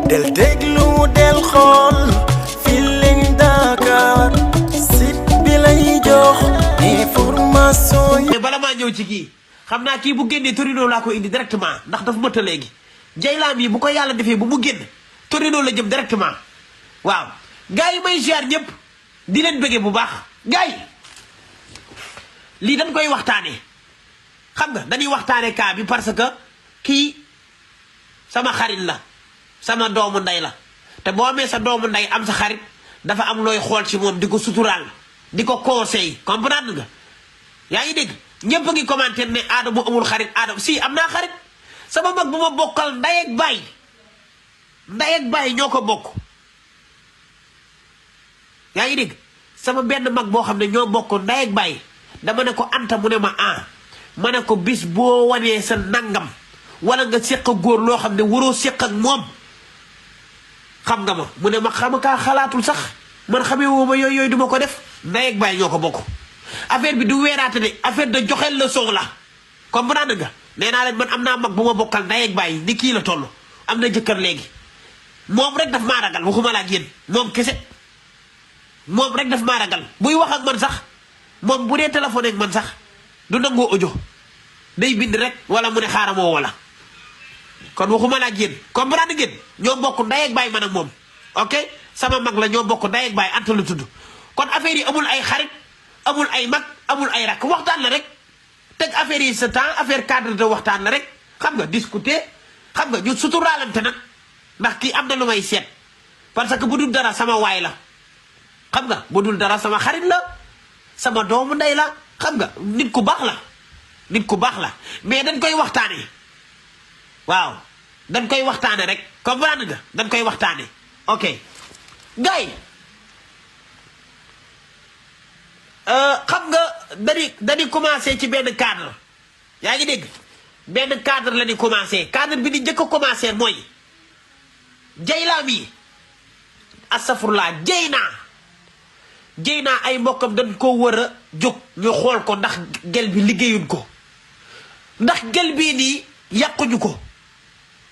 del déglu del xool Feeling Dakar site bi lay jox information yi. bala maa ñëw ci kii xam naa kii bu génnee Torino laa ko indi directement ndax dafa mëtta léegi Jaylaam yi bu ko yàlla defee bu mu génn Torino la jëm directement waaw gars yi may ziar ñëpp di leen bëggee bu baax gars yi lii dañ koy waxtaanee xam nga dañuy waxtaanee cas bi parce que kii sama xarit la sama doomu ndey la te boo amee sa doomu ndey am sa xarit dafa am looy xool ci moom di ko suturaal di ko conseil comprendre nga yaa ngi dégg ñëpp a ngi commenter ne Adama amul xarit Adama si am naa xarit sama mag bu ma bokkal ndey ak baay ñoo ko bokk yaa ngi dégg sama benn mag boo xam ne ñoo bokk ndey ak baay dama ne ko Anta mu ne ma ma ne ko bis boo wanee sa nangam wala nga séq góor loo xam ne waroo séq ak moom xam nga ma mu ne ma xam kaa xalaatul sax man xamee woo ma yooyu duma ko def ndey ak baay ñoo ko bokk affaire bi du weeraate de affaire de joxel la song la comprendre nga nee naa leen man am naa mag bu ma bokkal ndey ak baay ni kii la toll am na jëkkër léegi moom rek daf maa ragal waxuma la ak yéen moom kese moom rek daf maa ragal buy wax ak man sax moom bu dee téléphone ak man sax du nangoo audio day bind rek wala mu ne xaaral moo wala kon waxuma la ak yéen comprendre ngeen ñoo bokk ndey ak baay man ak moom ok sama mag la ñoo bokk ndey ak baay Anta la tudd kon affaire yi amul ay xarit amul ay mag amul ay rakk waxtaan la rek teg affaire yi sa temps affaire cadre de waxtaan la rek xam nga discuter xam nga ñu suturaalante nag ndax kii am na lu may seet parce que bu dul dara sama waay la xam nga bu dul dara sama xarit la sama doomu ndey la xam nga nit ku baax la mais dañ koy waxtaanee waaw dañ koy waxtaane rek comprendre nga dañ koy waxtaane ok gars yi xam nga dañuy commencé ci benn cadre yaa ngi dégg benn cadre la ñuy commencé cadre bi ni njëkk a commencé mooy Jaylaam yi astafurlaa jey naa ay mbokkam dañ ko war a jóg ñu xool ko ndax gel bi liggéeyuñ ko ndax gel bii nii yàquñu ko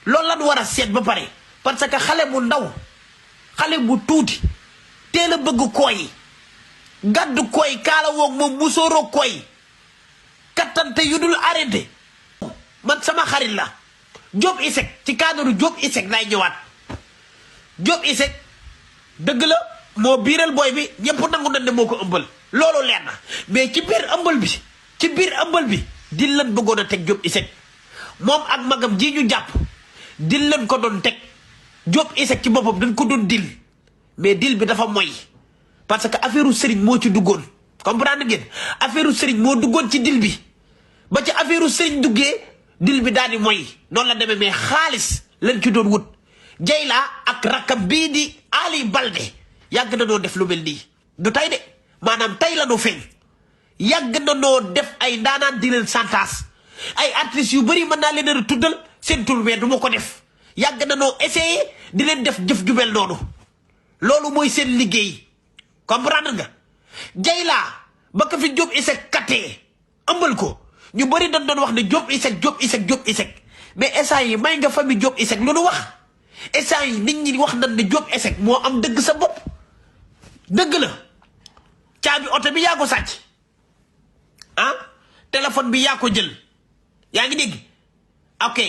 loolu lan war a seet ba pare parce que xale bu ndaw xale bu tuuti teel a bëgg kooy gàddu kooy kaala woog moom musóoroo kooy kattante yu dul arrêté man sama xarit la Diop Iseg ci cadre Diop Iseg lay ñëwaat Diop Iseg dëgg la moo biiral booy bi ñëpp nangu nañ ne moo ko ëmbal loolu leer na mais ci biir ëmbal bi di lan bëggoon a teg Diop Iseg moom ak magam ji ñu jàpp dil leen ko doon teg Diop Iseg ci boppam dañ ko doon dil mais dil bi dafa moy parce que affaire u sëriñ moo ci duggoon comprendre ngeen affaire u sëriñ moo duggoon ci dil bi ba ci affaire u sëriñ duggee dil bi daal di moy noonu la demee mais xaalis lañ ci doon wut Jayla ak rakkam bii di Ali Balde yàgg na noo def lu mel nii du tey de maanaam tey la noo feeñ yàgg na noo def ay ndaanaan di leen santaas ay artistes yu bëri mën naa leen a tuddal seen tur mais du ma ko def yàgg na noo essayé di leen def jëf ju mel noonu loolu mooy seen liggéey comprendre nga Jayla ba ko fi Diop Iseg kattee ëmbal ko ñu bëri dañ doon wax ne Diop Iseg mais instant yi may nga famille Diop Iseg lu nu wax instant yi nit ñi wax nañ ne Diop Iseg moo am dëgg sa bopp dëgg la caabi oto bi yaa ko sàcc téléphone bi yaa ko jël yaa ngi dégg ok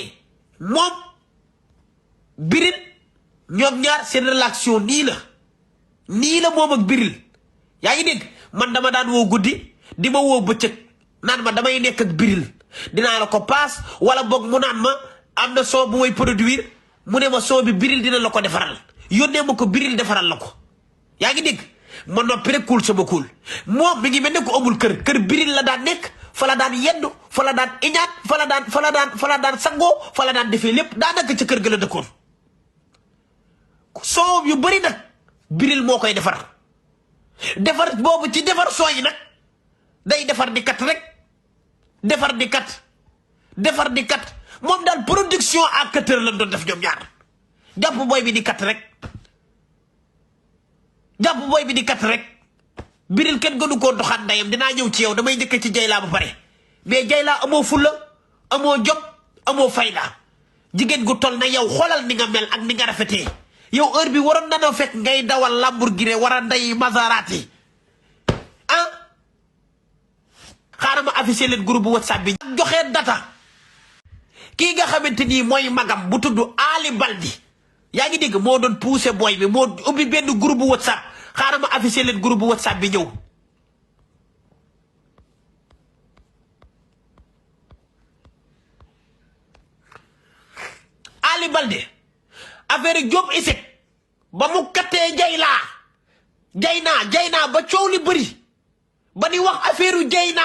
moom Biril ñoom ñaar seen relation nii la moom ak Biril yaa ngi dégg man dama daan woo guddi di ma woo bëccëg naan ma damay nekk ak Biril dinaa la ko paas wala boog mu naan ma am na soo bu may produire mu ne ma soo bi Biril dina la ko defaral yónnee ma ko Biril defaral la ko yaa ngi dégg ma noppi rek kuul sama kuul moom mi ngi mel ne ko amul kër Biril la daan nekk fa la daan yendu fa la daan iñaat fa la daan sangoo fa la daan defee lépp daanaka ca kër ga la dëkkoon soo yu bëri nag Biril moo koy defar boobu ci defar soo yi nag day defar di kat rek defar di kat moom daal production à 4 heures lañ doon def ñoom ñaar jàpp booy bi di kat rek Biril kenn gënu koo doxaat ndeyam dinaa ñëw ci yow damay njëkk ci Jayla ba pare mais Jayla amoo fulla amoo jom amoo fayda jigéen gu toll na yow xoolal ni nga mel ak ni nga rafetee yow heure bi waroon na fekk ngay dawal Lamborghini war a ndey Maserati ah xaaral ma affiché leen groupe WhatsApp bi joxe data kii nga xamante ni mooy magam bu tudd Ali Balde yaa ngi dégg moo doon poussé boy bi moo ubbi benn groupe WhatsApp xaaral ma affiché leen groupe WhatsApp bi ñëw Ali Balde affaire Diop Iseg ba mu kattee Dieyna ba coow li bëri ba di wax affaire Dieyna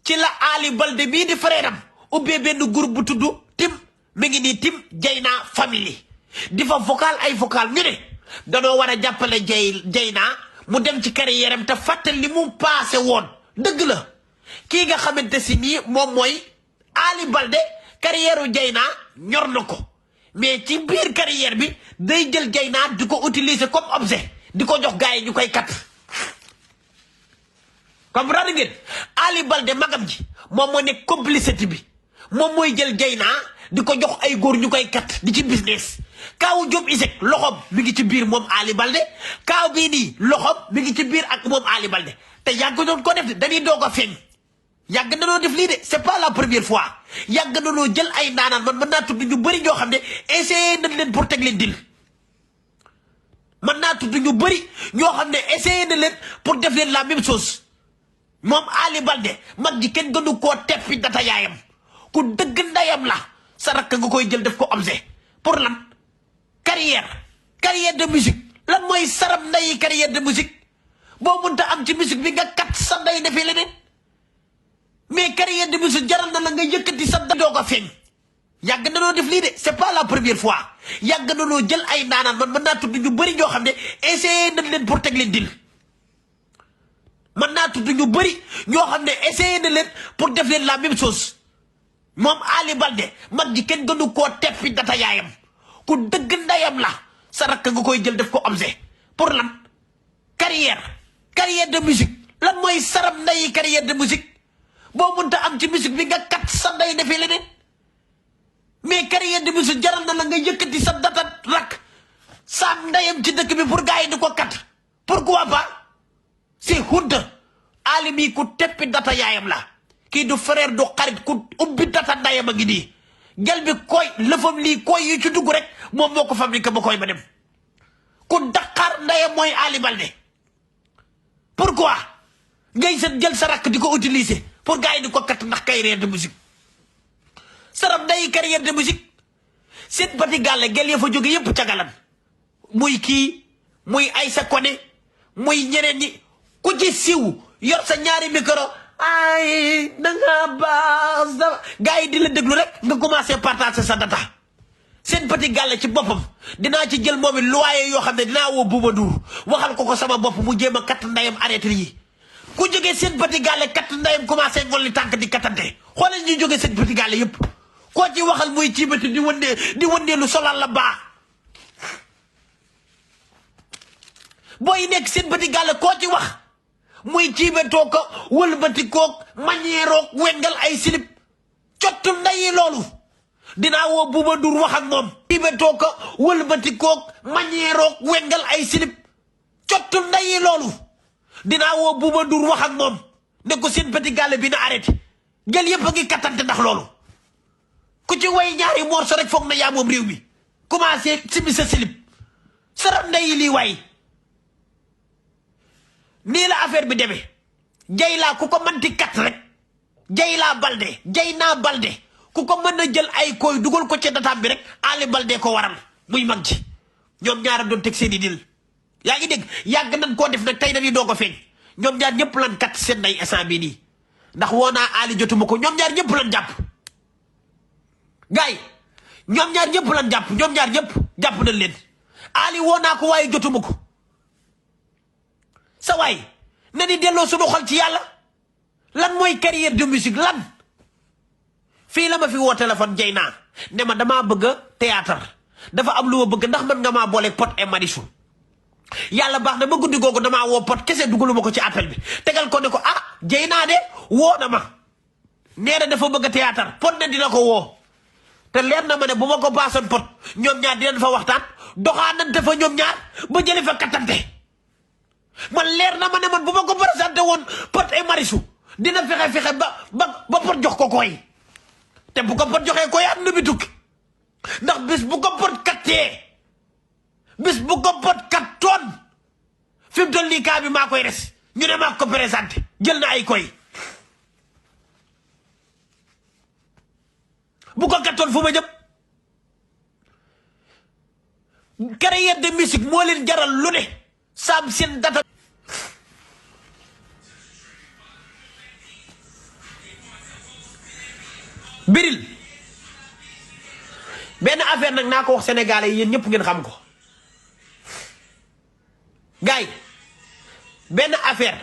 ci la Ali Balde bii di frère am ubbee benn groupe bu tudd tim mi ngi nii tim Dieyna family di fa vocal ay vocal ñu ne danoo war a jàppale Dieyna mu dem ci carrière am te fàttali li mu passé woon dëgg la kii nga xamante si nii moom mooy Ali Balde carrière Dieyna ñor na ko mais ci biir carrière bi day jël Dieyna di ko utiliser comme objet di ko jox gars yi ñu koy kat comprendre ngeen Ali Balde magam ji moom moo nekk complicité bi moom mooy jël Dieyna di ko jox ay góor ñu koy kat di ci business kaawu Diop Iseg loxoom mi ngi ci biir moom Ali Balde kaaw bii nii loxoom mi ngi ci biir ak moom Ali Balde te yàgg doon ko def dañuy doog a feeñ yàgg na noo def lii de c'est pas la première fois yàgg na noo jël ay naanaan man mën naa tudd ñu bëri ñoo xam ne essayé nañ leen pour teg leen dil mën naa tudd ñu bëri ñoo xam ne essayé na leen pour def leen la même chose moom Ali Balde mag ji kenn gënu koo teppi data yaayam ku dëgg ndayam la sa rakk nga koy jël def ko objet pour lan carrière de musique lan mooy saram ndayi carrière de musique boo mënta am ci musique bi nga kat sa nday defee leneen mais carrière de musique jaral na la nga yëkkati sa doo ko feeñ yàgg na noo def lii de c'est pas la première fois yàgg na noo jël ay naanaan man mën naa tudd ñu bëri ñoo xam ne essayé nañ leen pour teg leen dil mën naa tudd ñu bëri ñoo xam ne essayé na leen pour def leen la même chose moom Ali Balde mag ji kenn gënu koo teppi data yaayam ku dëgg ndayam la sa rakk nga koy jël def ko objet pour lan carrière de musique lan mooy saram ndayi carrière de musique boo mënta am ci musique bi nga kat sa nday defee leneen mais carrière de musique jaral na la nga yëkkati sa data rakk sa ndayam ci dëkk bi pour gars yi di ko kat pourquoi pas c'est honte Ali mi ku teppi data yaayam la kii du frère du xarit ku ubbi data ndayam a ngi nii gel bi koy lëfam lii koy yu ci dugg rek moom moo ko fabriqué ba koy ba dem ku daqaar ndayam mooy Ali Balde pourquoi ngay sa jël sa rakk di ko utiliser pour gars yi di ko kat ndax carrière de musique saram nday carrière de musique seet bati gàlle gel ya fa jóge yëpp cagalan muy kii muy Aïssa Koné muy ñeneen ñi ku ci siw yor sa ñaari micro ay danga baax da gars yi di la déglu rek nga commencé partager sa data seen petit gàlle ci boppam dinaa ci jël moom it loyer yoo xam ne dinaa woo Bouba Ndour waxal ko sama bopp mu jéem a kat ndayam arrêté yi ku jógee seen petit gàlle kat ndayam commencé ngolli tànk di kattante xoolal ñu jógee seen petit gàlle yëpp koo ci waxal muy ciibati di wëndee lu solal la baa booy nekk seen petit gàlle koo ci wax muy ciibatoo ko wëlbati koog mañeeroog wengal ay silib cottu ndayi loolu dinaa woo Bouba Ndour wax ak moom ciibatoo ko wëlbati koog mañeeroog wengal ay silib cottu ndayi loolu dinaa woo Bouba Ndour wax ak moom ne ko seen petit gàlle bi na arrêté gel yëpp a ngi kattante ndax loolu ku ci way ñaari morceau rek foog na yaa moom réew mi commencé simi sa silib saram ndayi lii waay nii la affaire bi demee Dieyna ku ko mënti kat rek Dieyna Balde ku ko mën a jël ay koy dugal ko ci dataam bi rek Ali Balde ko waral muy mag ci ñoom ñaara doon teg seen i dil yaa ngi dégg yàgg nañ koo def nag tey dañuy doog a feeñ ñoom ñaar ñëpp lan kat seen nday instant bii nii ndax woo naa Ali jotuma ko ñoom ñaar ñëpp lan jàpp gars yi ñoom ñaar ñëpp lan jàpp ñoom ñaar ñëpp jàpp nañ leen Ali woo naa ko waaye jotuma ko sa waay na ni delloo suñu xol ci yàlla lan mooy carrière de musique lan fii la ma fi woo téléphone Dieyna ne ma damaa bëgg a théâtre dafa am lu ma bëgg ndax mën nga maa boole Pod et Marichou yàlla baax na ma guddi googu damaa woo Pod kese dugaluma ko ci appel bi tegal ko ne ko ah Dieyna de woo na ma nee na dafa bëgg a théâtre Pod ne dina ko woo te leer na ma ne bu ma ko baasoon pot ñoom ñaar dinañ fa waxtaan doxaanante fa ñoom ñaar ba jële fa kattante man leer na ma ne man bu ma ko présenté woon Pod et Marichou dina fexe ba Pod jox ko koy te bu ko Pod joxee koy am na bi tukki ndax bis bu ko Pod kattee bis bu ko Pod kattoon fi mu toll nii kaa bi maa koy res ñu ne maa ko présenté jël na ay koy bu ko kattoon fu ma jëm carrière de musique moo leen jaral lu ne saam seen data biril benn affaire nag naa ko wax sénégalais yi yéen ñëpp ngeen xam ko gars yi benn affaire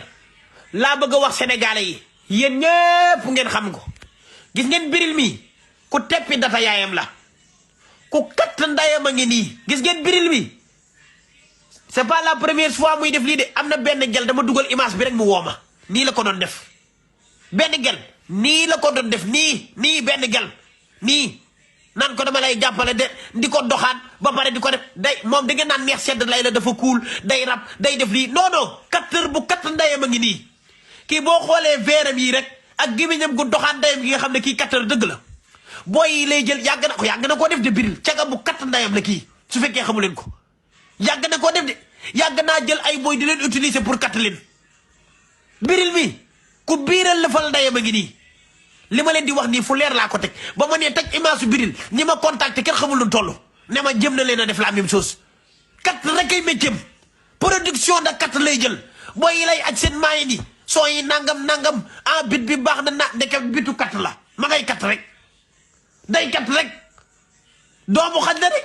laa bëgg a wax sénégalais yi yéen ñëpp ngeen xam ko gis ngeen biril mi ku teppi data yaayam la ku katt ndayam a ngi nii gis ngeen biril mi c'est pas la première fois muy def lii de am na benn gel dama dugal image bi rek mu wooma nii la ko doon def benn gel nii la ko doon def nii benn gel nii naan ko dama lay jàppale de di ko doxaan ba pare di ko def day moom da ngeen naan neex sedd lay la dafa cool day rab day def lii non katteur bu katt ndayam a ngi nii kii boo xoolee veeram yi rek ak gémmiñam gu doxaan ndayam gi nga xam ne kii katteur dëgg la booy yi lay jël yàgg na koo def de biril caga bu katt ndayam la kii su fekkee xamu leen ko yàgg na koo def de yàgg naa jël ay booy di leen utiliser pour katt leen biril mi ku biiral lëfal ndayam a ngi nii li ma leen di wax nii fu leer laa ko teg ba ma nee teg image su biril ñi ma contacté kenn xamul lu toll ne ma jëm na leen a def la même chose kat rek ay métier production de kat lay jël booy yi lay aj seen maayi ni soo yi nangam bit bi baax na ndeke bitu kat la ma ngay kat rek day kat rek doomu xaj na de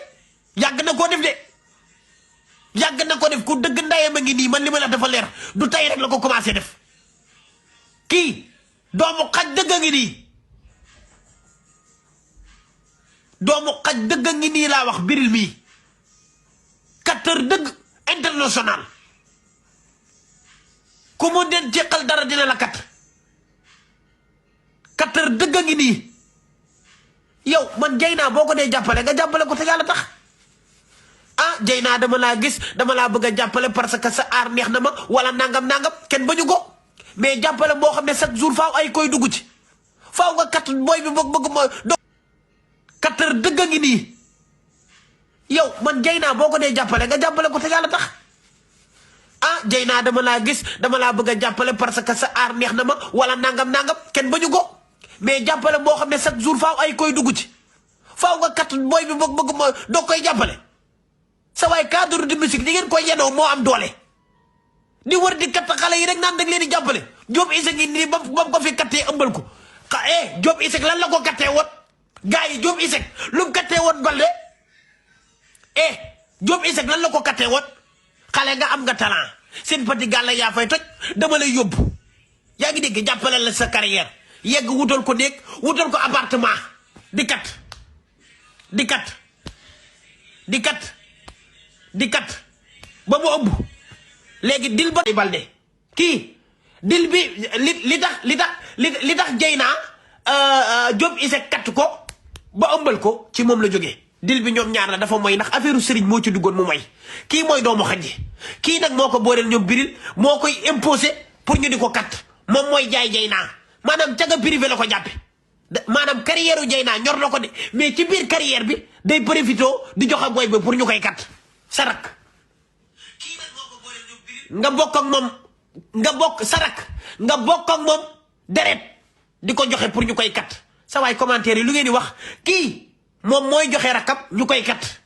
yàgg na koo def de yàgg na ko def ku dëgg ndayam a ngi nii man li ma la dafa leer du tey rek la ko commencé def kii doomu xaj dëgg a ngi nii doomu xaj dëgg a ngi nii laa wax biril mii katteur dëgg international ku mu den ceqal dara dina la kat katteur dëgg a ngi nii yow man Dieyna boo ko dee jàppale nga jàppale ko te yàlla tax Dieyna dama laa gis dama laa bëgg a jàppale parce que sa aar neex na ma wala nangam kenn bañu ko mais jàppale boo xam ne chaque jour faaw ay koy dugg ci faaw nga kat booy bi bëgg mooy do katteur dëgg a ngi nii yow man Dieyna boo ko dee jàppale nga jàppale ko te yàlla tax Dieyna dama laa gis dama laa bëgg a jàppale parce que sa aar neex na ma wala nangam kenn bañu ko mais jàppale boo xam ne chaque jour faaw ay koy dugg ci faaw nga kat booy bi bëgg mooy doo koy jàppale sa waay cadre de musique di ngeen koy yenoo moo am doole di wër di katt xale yi rek naan dag leen di jàppale Diop Iseg yi nii ba ko fi kattee ëmbal ko Diop Iseg lan la ko kattee woon gars yi Diop Iseg lu mu kattee woon Balde Diop Iseg lan la ko kattee woon xale nga am nga talent seen petit gàlla yaa fay toj dama lay yóbbu yaa ngi dégg jàppale la sa carrière yegg wutal ko néeg wutal ko appartement di kat ba mu ëmb léegi dil ba Balde kii dil bi li tax Dieyna Diop Iseg kat ko ba ëmbal ko ci moom la jógee dil bi ñoom ñaar la dafa mooy ndax affaire sëriñ moo ci duggoon mu mooy kii mooy doomu xajji kii nag moo ko booleel ñoom biril moo koy imposé pour ñu di ko kat moom mooy jaay Dieyna maanaam caga privé la ko jàppe maanaam carrière u Dieyna ñor na ko de mais ci biir carrière bi day profité di joxe booy bi pour ñu koy kat sarak nga bokk ak moom deret di ko joxe pour ñu koy kat sa waay commentaire yi lu ngeen di wax kii moom mooy joxe rakam ñu koy kat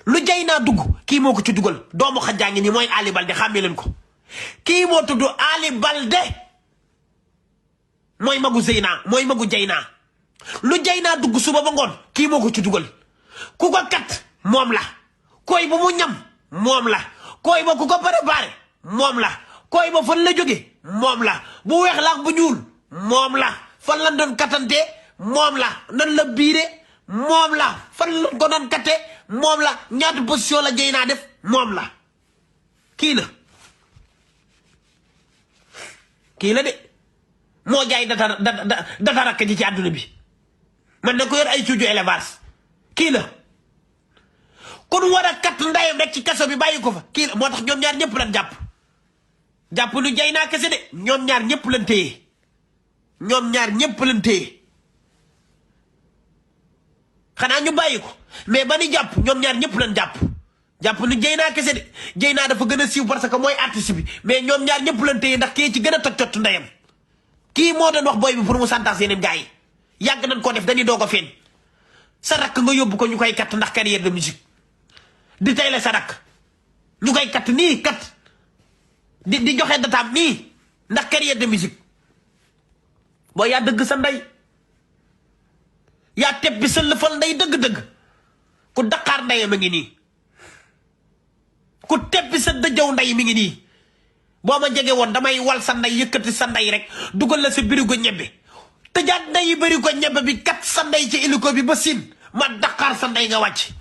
lu Dieyna dugg kii moo ko ci dugal doomu xajjaa ngi nii mooy Ali Balde xàmmee leen ko kii moo tudd Ali Balde mooy magu Dieyna lu Dieyna dugg suba ba ngoon kii moo ko ci dugal ku ko kat moom la koy ba mu ñam moom la koy ba ku ko préparé moom la koy ba fan la jóge moom la bu weex la bu ñuul moom la fan la doon katante moom la nan la biire moom la fan la ko doon katte moom la ñaata position la Dieyna def moom la kii la de moo jaay data rakk ji ci àdduna bi man da ko yor ay cuuju élevage kii la kon war a kat ndayam rek ci kaso bi bàyyi ko fa kii la moo tax ñoom ñaar ñëpp lan jàpp lu jay naa kese de ñoom ñaar ñëpp lan téye ñoom ñaar ñëpp lan téye xanaa ñu bàyyi ko mais ba ni jàpp ñoom ñaar ñëpp lan jàpp lu jay naa kese de jay naa dafa gën a siiw parce que mooy artiste bi mais ñoom ñaar ñëpp lan téye ndax kii ci gën a toj ndayam kii moo doon wax booy bi pour mu santaas yeneen gars yi yàgg nañ koo def dañuy doog a feeñ sa rakk nga yóbbu ko ñu koy kat ndax carrière de musique di tey la sa rakk ñu koy kat nii kat di joxe dataam nii ndax carrière de musique boo yaa dëgg sa ndey yaa teb bi sa lëfal ndey dëgg-dëgg ku daqaar ndeyam a ngi nii ku teb bi sa dëjëw ndey mi ngi nii boo ma jege woon damay wal sa ndey yëkkati sa ndey rek dugal la sa birigo ñebbe tëjaat ndey yi birigo ñebbe bi kat sa ndey ci hélico bi ba siin ma daqaar sa ndey nga wàcc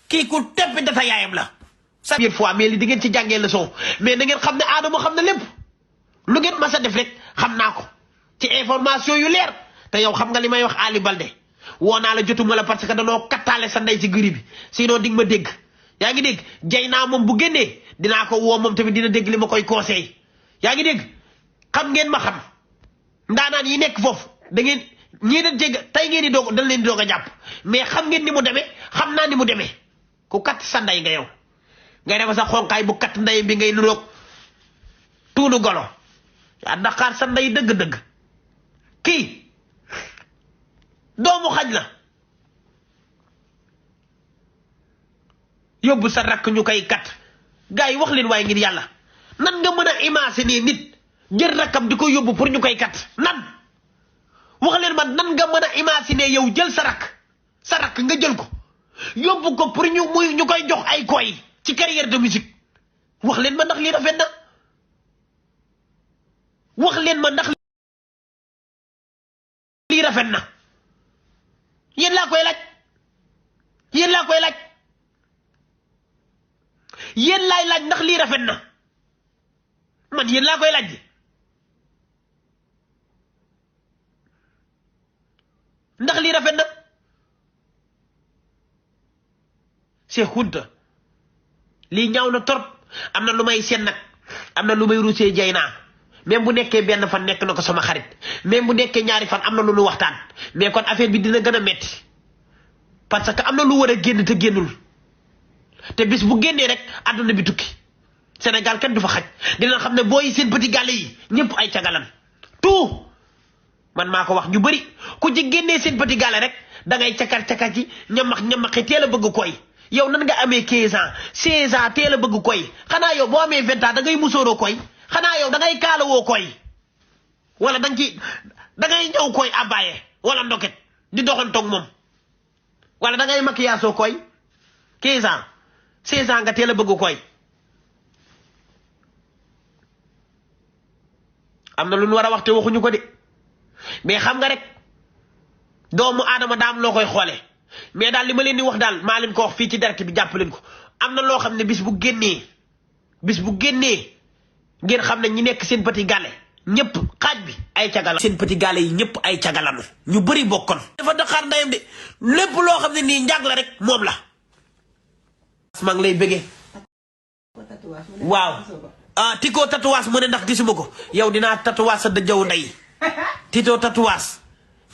kii ku teb bi data yaayam la sa biir fois mais li di ngeen ci jàngee leçon mais na ngeen xam ne Adama xam na lépp lu ngeen mas a def rek xam naa ko ci information yu leer te yow xam nga li may wax Ali Balde woo naa la jotuma la parce que danoo kattaale sa ndey ci gëri bi sinon di nga ma dégg yaa ngi dégg jay naa moom bu génnee dinaa ko woo moom tamit dina dégg li ma koy conseil yaa ngi dégg xam ngeen ma xam ndaanaan yi nekk foofu da ngeen ñii da jégg tey ngeen di doog dañ leen di doog a jàpp mais xam ngeen ni mu demee xam naa ni mu demee ku kat sa ndey nga yow ngay defa sa xonqaay bu kat ndey bi ngay nuroog tuunu golo yaa daqaar sa ndey dëgg-dëgg kii doomu xaj la yóbbu sa rakk ñu koy kat gars yi wax leen waaye ngir yàlla nan nga mën a imaginer nit jël rakkam di ko yóbbu pour ñu koy kat nan wax leen man nan nga mën a imaginer yow jël sa rakk nga jël ko yóbbu ko pour ñu koy jox ay koy ci carrière de musique wax leen ma ndax lii rafet na wax leen ma ndax lii rafet na yéen laa koy laaj yéen laay laaj ndax lii rafet na man yéen laa koy laaj ndax lii rafet na Cheikh Kounta lii ñaaw na trop am na lu may seen nag am na lu may rusee jay naa même bu nekkee benn fan nekk na ko sama xarit même bu nekkee ñaari fan am na lu nu waxtaan mais kon affaire bi dina gën a metti parce que am na lu war a génn te génnul te bis bu génnee rek àdduna bi tukki Sénégal kenn du fa xaj dina xam ne booy seen petit gàlle yi ñëpp ay cagalan tout man maa ko wax ñu bëri ku ci génnee seen petit gàlle rek da ngay cakar ci ñamaxi teel a bëgg koy yow nan nga amee 15 ans 16 ans teel a bëgg koy xanaa yow boo amee 20 ans da ngay musooroo koy xanaa yow da ngay kaalawoo koy wala da ngay ñëw koy abaaye wala ndoket di doxantoog moom wala da ngay makiyaasoo koy 15 ans 16 ans nga teel a bëgg koy am na lu ñu war a wax te waxuñu ko de mais xam nga rek doomu aadama daam loo koy xoole mais daal li ma leen di wax daal maa leen ko wax fii ci direct bi jàpp leen ko am na loo xam ne bis bu génnee ngeen xam ne ñi nekk seen petit gàlle ñëpp xaaj bi ay cagala seen petit gàlle yi ñëpp ay cagalanu ñu bëri bokkoon dafa daqaar ndeyam de lépp loo xam ne nii njàng la rek moom la maa ngi lay bëggee waaw Tiko tatouage mu ne ndax gisuma ko yow dinaa tatouage sa dëjëw ndey Tito tatouage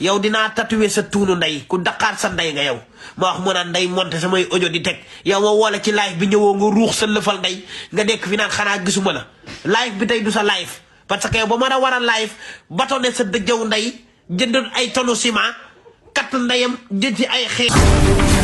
yow dinaa tatoué sa tuunu ndey ku daqaar sa ndey nga yow ma wax mu naan ndey monté samay audio di teg yow ma woola ci live bi ñëwoo nga ruux sa lëfal ndey nga nekk fi naan xanaa gisuma la live bi tey du sa live parce que yow ba mën a war a live batone sa dëjëw ndey jëndoon ay tonu ciment kat ndeyam jënd ci ay xeet